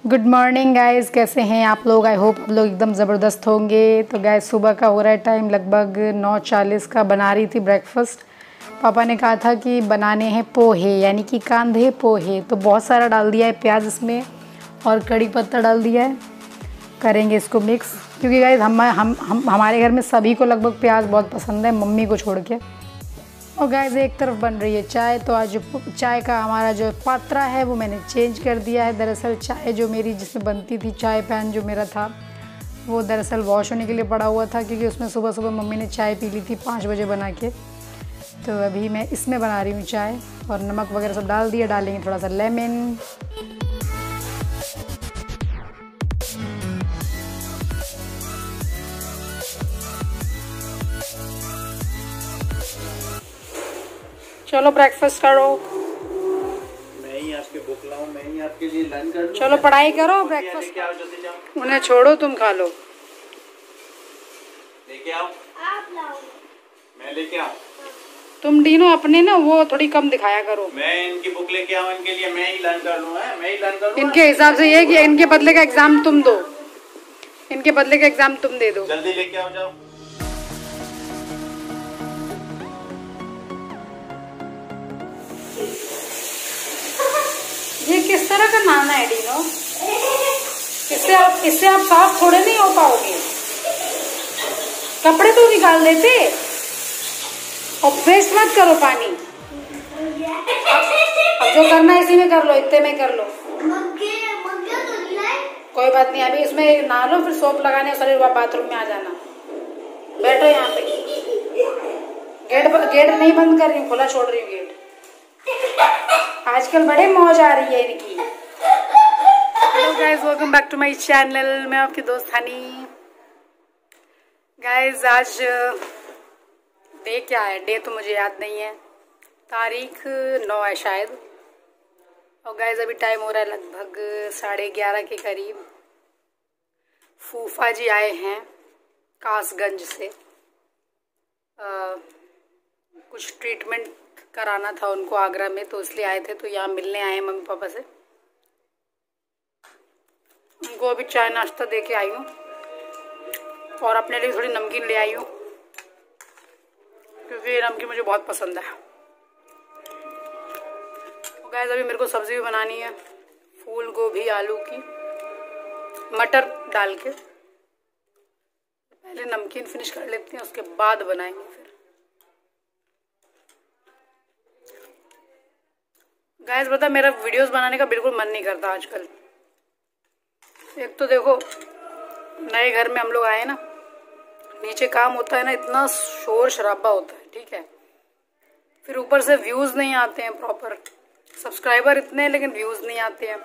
Good morning guys, कैसे हैं आप लोग। आई होप आप लोग एकदम ज़बरदस्त होंगे। तो गाइस सुबह का हो रहा है टाइम, लगभग 9:40 का। बना रही थी ब्रेकफास्ट। पापा ने कहा था कि बनाने हैं पोहे, यानी कि कांधे पोहे। तो बहुत सारा डाल दिया है प्याज इसमें और कड़ी पत्ता डाल दिया है। करेंगे इसको मिक्स, क्योंकि गाइस हमारे घर में सभी को लगभग प्याज बहुत पसंद है, मम्मी को छोड़ के। और गाइस एक तरफ बन रही है चाय। तो आज चाय का हमारा जो पात्रा है वो मैंने चेंज कर दिया है। दरअसल चाय जो मेरी जिसमें बनती थी, चाय पैन जो मेरा था, वो दरअसल वॉश होने के लिए पड़ा हुआ था, क्योंकि उसमें सुबह सुबह मम्मी ने चाय पी ली थी 5 बजे बना के। तो अभी मैं इसमें बना रही हूँ चाय, और नमक वगैरह सब डाल दिया। डालेंगे थोड़ा सा लेमन। चलो ब्रेकफास्ट करो। मैं ही आपके बुक लाऊं, मैं ही आपके लिए लंच कर दूं। चलो पढ़ाई करो, ब्रेकफास्ट आओ, जल्दी जाओ। उन्हें छोड़ो, तुम खा लो। लेके आओ। आप लाओ। मैं लेके आऊं? तुम डीनो अपने ना वो थोड़ी कम दिखाया करो। मैं इनकी बुक लेके आऊं, इनके लिए मैं ही लर्न कर लूं। है मैं ही लर्न कर लूं। इनके हिसाब से ये कि इनके बदले का एग्जाम तुम दो, इनके बदले का एग्जाम तुम दे दो। जल्दी लेके आओ, जाओ। ये किस तरह का नाना है डीनो? इससे आप साफ थोड़े नहीं हो पाओगे। कपड़े तो निकाल देते, और वेस्ट मत करो पानी। अब जो करना है इसी में कर लो, इतने में कर लो। कोई बात नहीं, अभी इसमें नहा लो, फिर सोप लगाने सारे बाथरूम में आ जाना। बैठो यहाँ पे। गेट नहीं बंद कर रही हूँ, खुला छोड़ रही हूँ गेट। आजकल बड़े मौज आ रही है इनकी। Hello guys, welcome back to my channel. मैं आपकी दोस्त हनी। गाइस आज डे क्या है, डे तो मुझे याद नहीं है, तारीख 9 है शायद। और गाइस अभी टाइम हो रहा है लगभग 11:30 के करीब। फूफा जी आए हैं कासगंज से। कुछ ट्रीटमेंट कराना था उनको आगरा में, तो इसलिए आए थे। तो यहाँ मिलने आए हैं मम्मी पापा से। उनको अभी चाय नाश्ता दे के आई हूँ, और अपने लिए थोड़ी नमकीन ले आई हूँ, क्योंकि ये नमकीन मुझे बहुत पसंद है। तो गाइस अभी मेरे को सब्जी भी बनानी है, फूल गोभी आलू की, मटर डाल के। पहले नमकीन फिनिश कर लेते हैं, उसके बाद बनाएंगे फिर। गाइस पता मेरा वीडियोस बनाने का बिल्कुल मन नहीं करता आजकल। एक तो देखो नए घर में हम लोग आए ना, नीचे काम होता है ना, इतना शोर शराबा होता है, ठीक है। फिर ऊपर से व्यूज नहीं आते हैं प्रॉपर। सब्सक्राइबर इतने हैं लेकिन व्यूज नहीं आते हैं,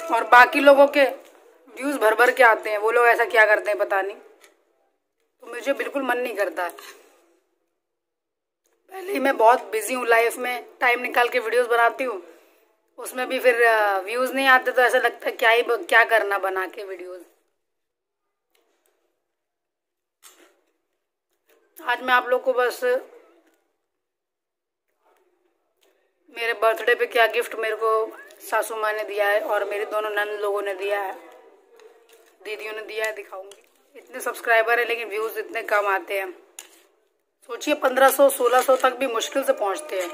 और बाकी लोगों के व्यूज भर भर के आते हैं। वो लोग ऐसा क्या करते हैं पता नहीं। तो मुझे बिल्कुल मन नहीं करता है। पहले ही मैं बहुत बिजी हूँ लाइफ में, टाइम निकाल के वीडियोस बनाती हूँ, उसमें भी फिर व्यूज नहीं आते, तो ऐसा लगता है क्या करना बना के वीडियोस। आज मैं आप लोग को बस मेरे बर्थडे पे क्या गिफ्ट मेरे को सासू माँ ने दिया है, और मेरे दोनों नंद लोगों ने दिया है, दीदियों ने दिया है, दिखाऊंगी। इतने सब्सक्राइबर है लेकिन व्यूज इतने कम आते हैं। सोचिए 1500-1600 तक भी मुश्किल से पहुंचते हैं।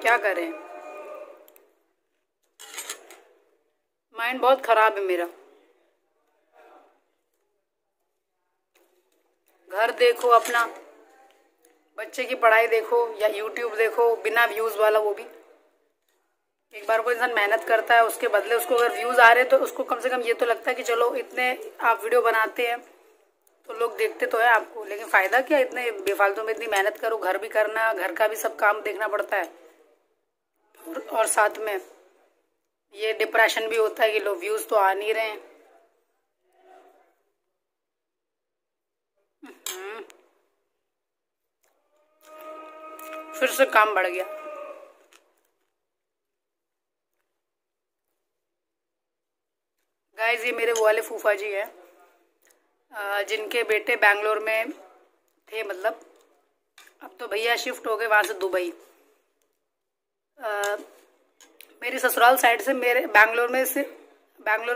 क्या करें, माइंड बहुत खराब है मेरा। घर देखो अपना, बच्चे की पढ़ाई देखो, या यूट्यूब देखो बिना व्यूज वाला, वो भी। एक बार कोई इंसान मेहनत करता है, उसके बदले उसको अगर व्यूज आ रहे तो उसको कम से कम ये तो लगता है कि चलो इतने आप वीडियो बनाते हैं तो लोग देखते तो है आपको। लेकिन फायदा क्या, इतने बेफालतू में इतनी मेहनत करो, घर भी करना, घर का भी सब काम देखना पड़ता है, और साथ में ये डिप्रेशन भी होता है कि लोग व्यूज तो आ नहीं रहे हैं। फिर से काम बढ़ गया। गाइस ये मेरे वो वाले फूफा जी हैं, जिनके बेटे बैंगलोर में थे, मतलब अब तो भैया शिफ्ट हो गए वहाँ से दुबई। मेरी ससुराल साइड से मेरे बैंगलोर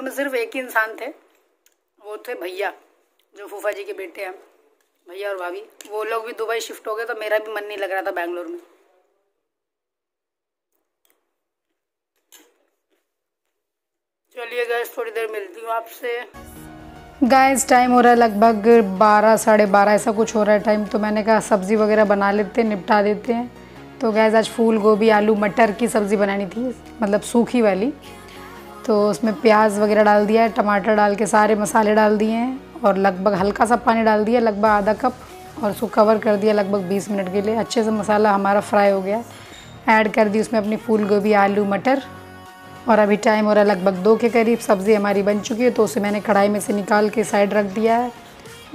में सिर्फ एक ही इंसान थे, वो थे भैया, जो फूफा जी के बेटे हैं, भैया और भाभी। वो लोग भी दुबई शिफ्ट हो गए तो मेरा भी मन नहीं लग रहा था बैंगलोर में। चलिए गाइस, थोड़ी देर मिलती हूँ आपसे। गाइस टाइम हो रहा है लगभग 12 साढ़े 12 ऐसा कुछ हो रहा है टाइम। तो मैंने कहा सब्ज़ी वगैरह बना लेते हैं, निपटा देते हैं। तो गाइस आज फूल गोभी आलू मटर की सब्ज़ी बनानी थी, मतलब सूखी वाली। तो उसमें प्याज वगैरह डाल दिया है, टमाटर डाल के सारे मसाले डाल दिए हैं और लगभग हल्का सा पानी डाल दिया, लगभग आधा कप, और उसको कवर कर दिया लगभग 20 मिनट के लिए। अच्छे से मसाला हमारा फ्राई हो गया। ऐड कर दी उसमें अपनी फूल गोभी आलू मटर, और अभी टाइम हो रहा है लगभग 2 के करीब। सब्ज़ी हमारी बन चुकी है तो उसे मैंने कढ़ाई में से निकाल के साइड रख दिया है।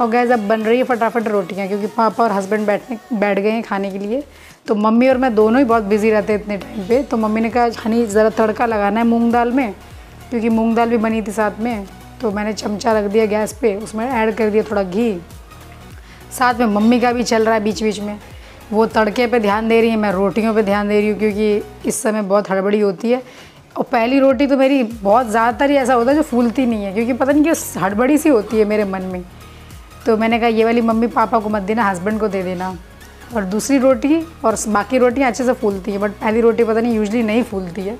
और गैस अब बन रही है फटाफट रोटियाँ, क्योंकि पापा और हस्बैंड बैठ गए हैं खाने के लिए। तो मम्मी और मैं दोनों ही बहुत बिजी रहते हैं इतने टाइम पे। तो मम्मी ने कहा हनी ज़रा तड़का लगाना है मूंग दाल में, क्योंकि मूंग दाल भी बनी थी साथ में। तो मैंने चमचा रख दिया गैस पे, उसमें ऐड कर दिया थोड़ा घी। साथ में मम्मी का भी चल रहा है बीच बीच में, वो तड़के पे ध्यान दे रही है, मैं रोटियों पे ध्यान दे रही हूँ, क्योंकि इस समय बहुत हड़बड़ी होती है। और पहली रोटी तो मेरी बहुत ज़्यादातर ही ऐसा होता है जो फूलती नहीं है, क्योंकि पता नहीं क्यों हड़बड़ी सी होती है मेरे मन में। तो मैंने कहा ये वाली मम्मी पापा को मत देना, हस्बैंड को दे देना। और दूसरी रोटी और बाकी रोटियाँ अच्छे से फूलती हैं, बट पहली रोटी पता नहीं यूजली नहीं फूलती है।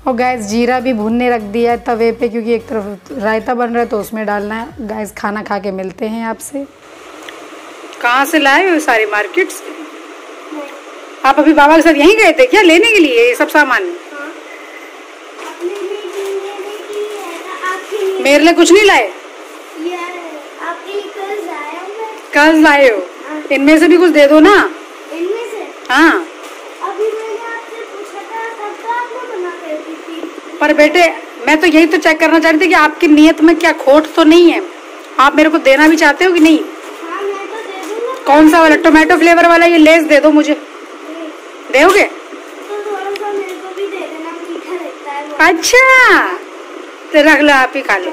और गैस जीरा भी भूनने रख दिया है तवे पे, क्योंकि एक तरफ रायता बन रहा है तो उसमें डालना है। गैस खाना खा के मिलते हैं आपसे। कहाँ से लाए हो सारे मार्केट से? आप अभी बाबा के साथ यहीं गए थे क्या लेने के लिए ये सब सामान? मेरे लिए कुछ नहीं लाए? कल लाए हो? इनमें से भी कुछ दे दो ना। इनमें से? हाँ। अभी मैंने आपसे पूछा था तब तो आपने मना कर दी थी। पर बेटे मैं तो यही तो चेक करना चाह रही थी कि आपकी नीयत में क्या खोट तो नहीं है। आप मेरे को देना भी चाहते हो कि नहीं? हाँ मैं तो दे दूंगा। कौन सा वाला? टोमेटो फ्लेवर वाला ये लेस दे दो मुझे। दोगे? तो थोड़ा सा मेरे को भी दे देना, मीठा लगता है। अच्छा तो रख लो, आप ही खा लो।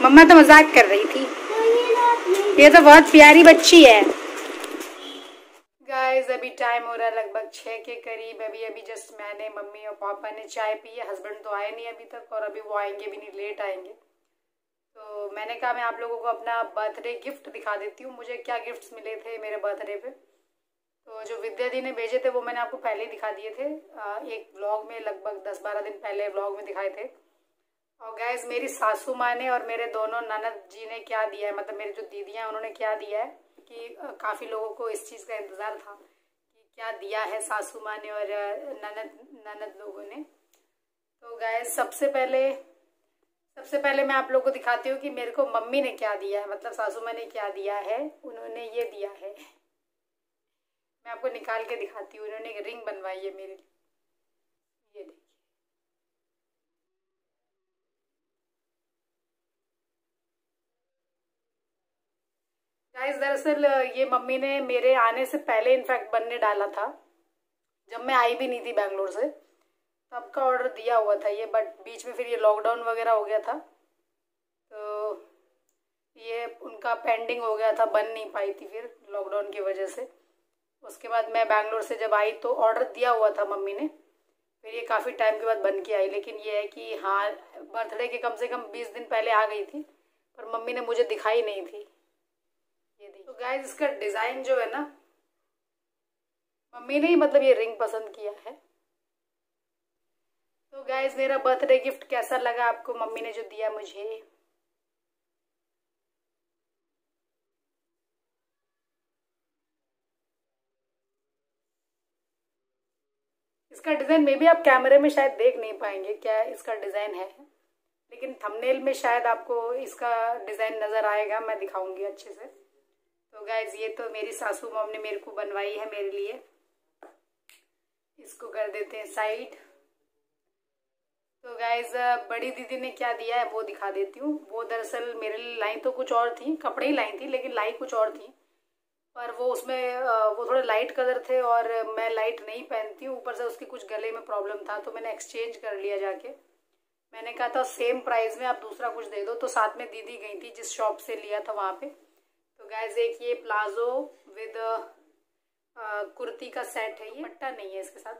मम्मा तो मजाक कर रही थी। ये तो बहुत प्यारी बच्ची है। गाइस अभी टाइम हो रहा है लगभग 6 के करीब। अभी जस्ट मैंने, मम्मी और पापा ने चाय पी है। हस्बैंड तो आए नहीं अभी तक, और अभी वो आएंगे भी नहीं, लेट आएंगे। तो मैंने कहा मैं आप लोगों को अपना बर्थडे गिफ्ट दिखा देती हूँ, मुझे क्या गिफ्ट्स मिले थे मेरे बर्थडे पे। तो जो विद्या दी ने भेजे थे वो मैंने आपको पहले ही दिखा दिए थे, एक व्लॉग में, लगभग 10-12 दिन पहले व्लॉग में दिखाए थे। और गैस मेरी सासू माँ ने और मेरे दोनों ननद जी ने क्या दिया है, मतलब मेरी जो दीदियाँ हैं उन्होंने क्या दिया है, कि काफ़ी लोगों को इस चीज़ का इंतज़ार था कि क्या दिया है सासू माँ ने और ननद लोगों ने। तो गैस सबसे पहले मैं आप लोगों को दिखाती हूँ कि मेरे को मम्मी ने क्या दिया है, मतलब सासू माँ ने क्या दिया है। उन्होंने ये दिया है, मैं आपको निकाल के दिखाती हूँ। उन्होंने एक रिंग बनवाई है मेरे लिए, ये देखिए। गाइस दरअसल ये मम्मी ने मेरे आने से पहले इनफैक्ट बनने डाला था, जब मैं आई भी नहीं थी बैंगलोर से, तब का ऑर्डर दिया हुआ था ये। बट बीच में फिर ये लॉकडाउन वगैरह हो गया था, तो ये उनका पेंडिंग हो गया था, बन नहीं पाई थी फिर लॉकडाउन की वजह से। उसके बाद मैं बैंगलोर से जब आई तो ऑर्डर दिया हुआ था मम्मी ने, फिर ये काफ़ी टाइम के बाद बन के आई। लेकिन ये है कि हाँ, बर्थडे के कम से कम 20 दिन पहले आ गई थी, पर मम्मी ने मुझे दिखाई नहीं थी। ये देखिए। तो गाइस इसका डिज़ाइन जो है ना, मम्मी ने ही मतलब ये रिंग पसंद किया है। तो गाइस मेरा बर्थडे गिफ्ट कैसा लगा आपको, मम्मी ने जो दिया मुझे? इसका डिज़ाइन में भी आप कैमरे में शायद देख नहीं पाएंगे क्या इसका डिज़ाइन है, लेकिन थंबनेल में शायद आपको इसका डिज़ाइन नज़र आएगा, मैं दिखाऊंगी अच्छे से। तो गाइज ये तो मेरी सासू मॉम ने मेरे को बनवाई है मेरे लिए। इसको कर देते हैं साइड। तो गाइज बड़ी दीदी ने क्या दिया है वो दिखा देती हूँ। वो दरअसल मेरे लिए लाई तो कुछ और थी, कपड़े ही लाई थी, लेकिन लाई कुछ और थी। पर वो उसमें वो थोड़े लाइट कलर थे और मैं लाइट नहीं पहनती हूँ, ऊपर से उसकी कुछ गले में प्रॉब्लम था, तो मैंने एक्सचेंज कर लिया जाके। मैंने कहा था सेम प्राइस में आप दूसरा कुछ दे दो, तो साथ में दीदी गई थी जिस शॉप से लिया था वहाँ पे। तो गाइज एक ये प्लाजो विद कुर्ती का सेट है, ये पट्टा नहीं है इसके साथ।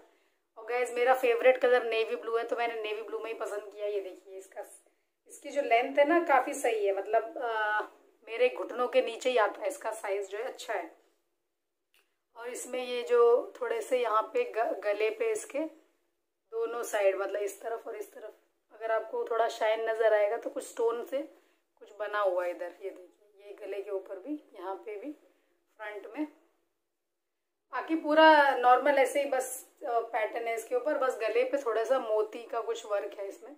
और गैस मेरा फेवरेट कलर नेवी ब्लू है, तो मैंने नेवी ब्लू में ही पसंद किया। ये देखिए इसकी जो लेंथ है ना काफ़ी सही है, मतलब मेरे घुटनों के नीचे ही आता है, इसका साइज़ जो है अच्छा है। और इसमें ये जो थोड़े से यहाँ पे गले पे इसके दोनों साइड, मतलब इस तरफ और इस तरफ, अगर आपको थोड़ा शाइन नज़र आएगा तो कुछ स्टोन से कुछ बना हुआ है इधर। ये देखिए, ये गले के ऊपर भी, यहाँ पे भी, फ्रंट में। बाकी पूरा नॉर्मल ऐसे ही बस पैटर्न है इसके ऊपर, बस गले पे थोड़ा सा मोती का कुछ वर्क है इसमें।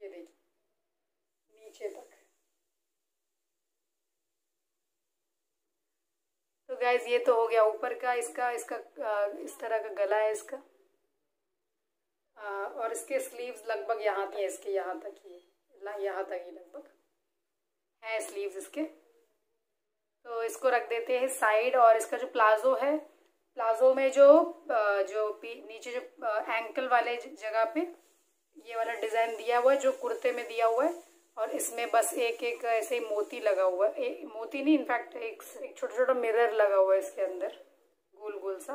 ये देखिए नीचे तक। तो गाइज ये तो हो गया ऊपर का इसका इस तरह का गला है इसका। और इसके स्लीव्स लगभग यहाँ की है, इसके यहाँ तक ही, यहाँ तक ही लगभग है स्लीव्स इसके। तो इसको रख देते हैं साइड। और इसका जो प्लाजो है, प्लाजो में जो नीचे जो एंकल वाले जगह पे ये वाला डिज़ाइन दिया हुआ है जो कुर्ते में दिया हुआ है, और इसमें बस एक एक ऐसे ही मोती लगा हुआ है, मोती नहीं, इनफैक्ट एक छोटा छोटा मिरर लगा हुआ है इसके अंदर, गोल गोल सा।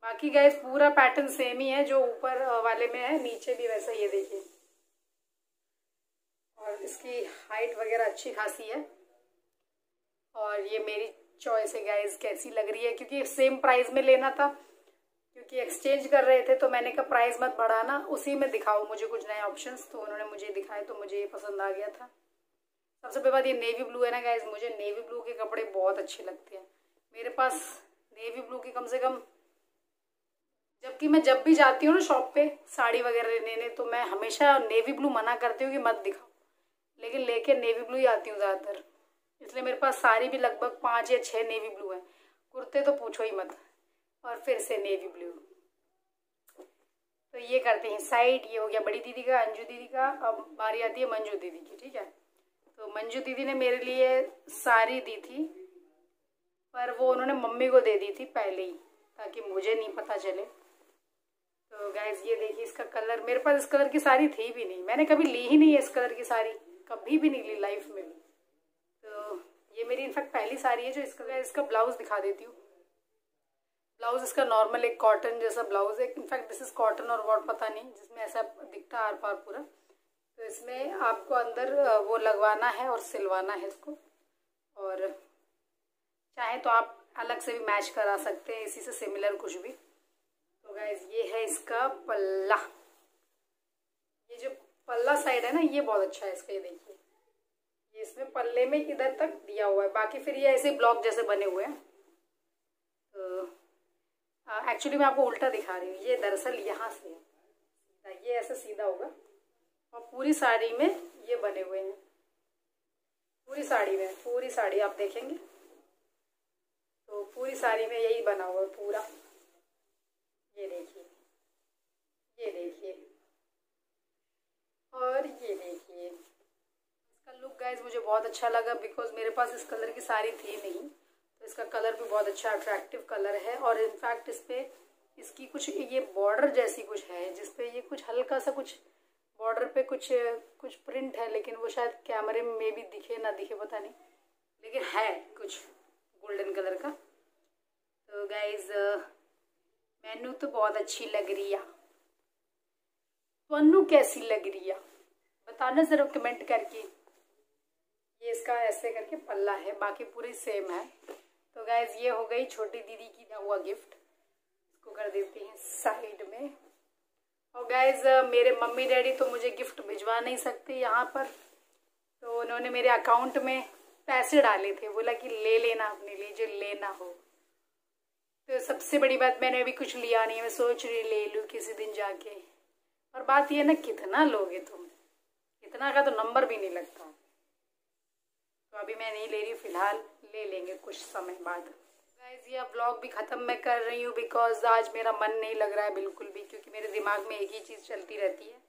बाकी गाइस पूरा पैटर्न सेम ही है जो ऊपर वाले में है, नीचे भी वैसा। ये देखिए, और इसकी हाइट वगैरह अच्छी खासी है। और ये मेरी चॉइस है गाइस, कैसी लग रही है, क्योंकि सेम प्राइस में लेना था, क्योंकि एक्सचेंज कर रहे थे, तो मैंने कहा प्राइस मत बढ़ाना, उसी में दिखाओ मुझे कुछ नए ऑप्शंस। तो उन्होंने मुझे दिखाए तो मुझे ये पसंद आ गया था। सबसे पहले बात, ये नेवी ब्लू है ना गाइस, मुझे नेवी ब्लू के कपड़े बहुत अच्छे लगते हैं। मेरे पास नेवी ब्लू की कम से कम, जबकि मैं जब भी जाती हूँ ना शॉप पे साड़ी वगैरह लेने, तो मैं हमेशा नेवी ब्लू मना करती हूँ कि मत दिखाओ, लेकिन लेके नेवी ब्लू ही आती हूँ ज़्यादातर। इसलिए मेरे पास साड़ी भी लगभग 5 या 6 नेवी ब्लू है, कुर्ते तो पूछो ही मत, और फिर से नेवी ब्लू। तो ये करते हैं साइड। ये हो गया बड़ी दीदी का, अंजू दीदी का। अब बारी आती है मंजू दीदी की, ठीक है। तो मंजू दीदी ने मेरे लिए साड़ी दी थी, पर वो उन्होंने मम्मी को दे दी थी पहले ही, ताकि मुझे नहीं पता चले। तो गाइज ये देखिए, इसका कलर, मेरे पास इस कलर की साड़ी थी भी नहीं, मैंने कभी ली ही नहीं है इस कलर की साड़ी, कभी भी नहीं ली लाइफ में भी। तो ये मेरी इनफैक्ट पहली साड़ी है जो इसका ब्लाउज दिखा देती हूँ। ब्लाउज इसका नॉर्मल एक कॉटन जैसा ब्लाउज है, इनफैक्ट दिस इज कॉटन और वॉट पता नहीं, जिसमें ऐसा दिखता है आर पार पूरा। तो इसमें आपको अंदर वो लगवाना है और सिलवाना है इसको, और चाहे तो आप अलग से भी मैच करा सकते हैं इसी से सिमिलर कुछ भी। तो गाइज ये है इसका पल्ला। ये जो पल्ला साइड है ना, ये बहुत अच्छा है इसका। ये देखिए, ये इसमें पल्ले में इधर तक दिया हुआ है, बाकी फिर ये ऐसे ब्लॉक जैसे बने हुए हैं। तो एक्चुअली मैं आपको उल्टा दिखा रही हूँ, ये दरअसल यहाँ से है, ये ऐसा सीधा होगा, और पूरी साड़ी में ये बने हुए हैं, पूरी साड़ी में, पूरी साड़ी आप देखेंगे तो पूरी साड़ी में यही बना हुआ है पूरा। ये देखिए, ये देखिए, और ये देखिए। इसका लुक गाइज मुझे बहुत अच्छा लगा, बिकॉज मेरे पास इस कलर की साड़ी थी नहीं, तो इसका कलर भी बहुत अच्छा अट्रैक्टिव कलर है। और इनफैक्ट इस पे इसकी कुछ ये बॉर्डर जैसी कुछ है, जिसपे ये कुछ हल्का सा कुछ बॉर्डर पे कुछ प्रिंट है, लेकिन वो शायद कैमरे में भी दिखे ना दिखे पता नहीं, लेकिन है कुछ गोल्डन कलर का। तो गाइज मैनू तो बहुत अच्छी लग रही है, तुहानू कैसी लग रही है बताना ज़रा कमेंट करके। ये इसका ऐसे करके पल्ला है, बाकी पूरी सेम है। तो गाइज ये हो गई छोटी दीदी की दिया हुआ गिफ्ट, इसको कर देते हैं साइड में। और गाइज मेरे मम्मी डैडी तो मुझे गिफ्ट भिजवा नहीं सकते यहाँ पर, तो उन्होंने मेरे अकाउंट में पैसे डाले थे, बोला कि ले लेना अपने लिए जो लेना हो। तो सबसे बड़ी बात, मैंने अभी कुछ लिया नहीं है, मैं सोच रही ले लूँ किसी दिन जाके। और बात ये ना, कितना लोगे तुम, इतना का तो नंबर भी नहीं लगता। तो अभी मैं नहीं ले रही, फिलहाल ले लेंगे कुछ समय बाद। गाइस ये व्लॉग भी ख़त्म मैं कर रही हूँ, बिकॉज आज मेरा मन नहीं लग रहा है बिल्कुल भी, क्योंकि मेरे दिमाग में एक ही चीज़ चलती रहती है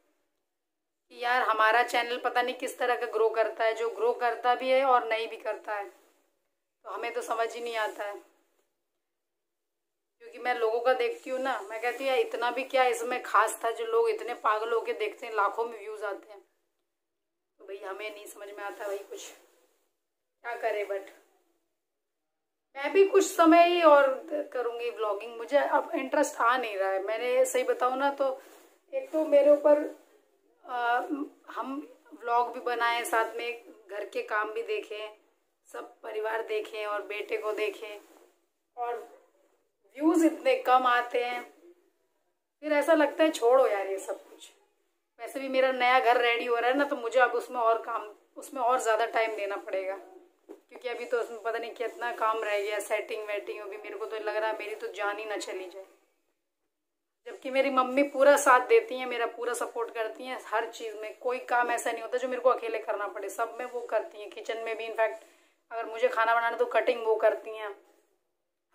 कि यार हमारा चैनल पता नहीं किस तरह का ग्रो करता है, जो ग्रो करता भी है और नहीं भी करता है, तो हमें तो समझ ही नहीं आता है। क्योंकि मैं लोगों का देखती हूँ ना, मैं कहती हूँ यार इतना भी क्या इसमें खास था, जो लोग इतने पागल होके देखते हैं, लाखों में व्यूज़ आते हैं। तो भाई हमें नहीं समझ में आता भाई, कुछ क्या करे, बट मैं भी कुछ समय ही और करूँगी व्लॉगिंग। मुझे अब इंटरेस्ट आ नहीं रहा है। मैंने सही बताऊँ ना तो एक तो मेरे ऊपर हम व्लॉग भी बनाए, साथ में घर के काम भी देखें, सब परिवार देखें और बेटे को देखें, और व्यूज़ इतने कम आते हैं, फिर ऐसा लगता है छोड़ो यार ये सब कुछ। वैसे भी मेरा नया घर रेडी हो रहा है ना, तो मुझे अब उसमें और ज़्यादा टाइम देना पड़ेगा, क्योंकि अभी तो उसमें पता नहीं कितना काम रह गया, सेटिंग वेटिंग होगी। मेरे को तो लग रहा है मेरी तो जान ही ना चली जाए। जबकि मेरी मम्मी पूरा साथ देती हैं, मेरा पूरा सपोर्ट करती हैं हर चीज़ में। कोई काम ऐसा नहीं होता जो मेरे को अकेले करना पड़े, सब में वो करती हैं। किचन में भी इनफैक्ट अगर मुझे खाना बनाना तो कटिंग वो करती हैं,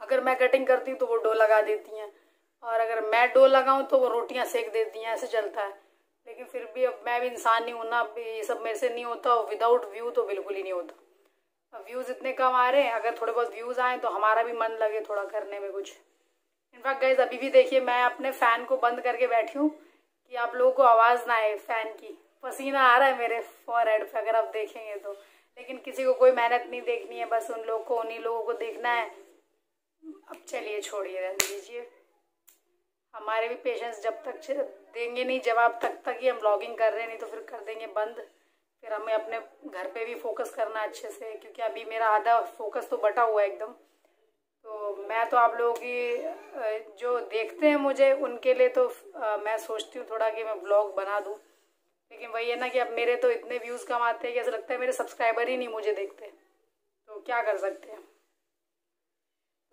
अगर मैं कटिंग करती हूँ तो वो डो लगा देती हैं, और अगर मैं डो लगाऊँ तो वो रोटियाँ सेक देती हैं। ऐसे चलता है। लेकिन फिर भी अब मैं भी इंसान नहीं हूँ ना, ये सब मेरे से नहीं होता। विदाउट व्यू तो बिल्कुल ही नहीं होता। अब व्यूज़ इतने कम आ रहे हैं, अगर थोड़े बहुत व्यूज़ आए तो हमारा भी मन लगे थोड़ा करने में कुछ। इनफैक्ट गाइज अभी भी देखिए, मैं अपने फ़ैन को बंद करके बैठी हूँ कि आप लोगों को आवाज़ ना आए फ़ैन की। पसीना आ रहा है मेरे फॉरहेड पे, अगर आप देखेंगे तो। लेकिन किसी को कोई मेहनत नहीं देखनी है, बस उन्हीं लोगों को देखना है। अब चलिए छोड़िए, रहने दीजिए। हमारे भी पेशेंस जब तक देंगे नहीं जवाब, तक ही हम व्लॉगिंग कर रहे हैं, नहीं तो फिर कर देंगे बंद। फिर हमें अपने घर पे भी फोकस करना अच्छे से, क्योंकि अभी मेरा आधा फोकस तो बटा हुआ है एकदम। तो मैं तो आप लोगों की जो देखते हैं मुझे, उनके लिए तो मैं सोचती हूँ थोड़ा कि मैं व्लॉग बना दूँ। लेकिन वही है ना कि अब मेरे तो इतने व्यूज़ कम आते हैं कि ऐसा लगता है मेरे सब्सक्राइबर ही नहीं मुझे देखते, तो क्या कर सकते हैं।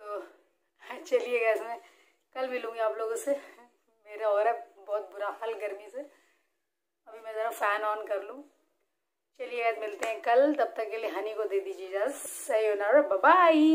तो चलिए गैस, मैं कल मिलूँगी आप लोगों से। मेरा हो रहा है बहुत बुरा हाल गर्मी से। अभी मैं ज़रा फ़ैन ऑन कर लूँ। चलिए गैस, मिलते हैं कल। तब तक के लिए हनी को दे दीजिए इजाज़त। सही हो ना, बाय बाय।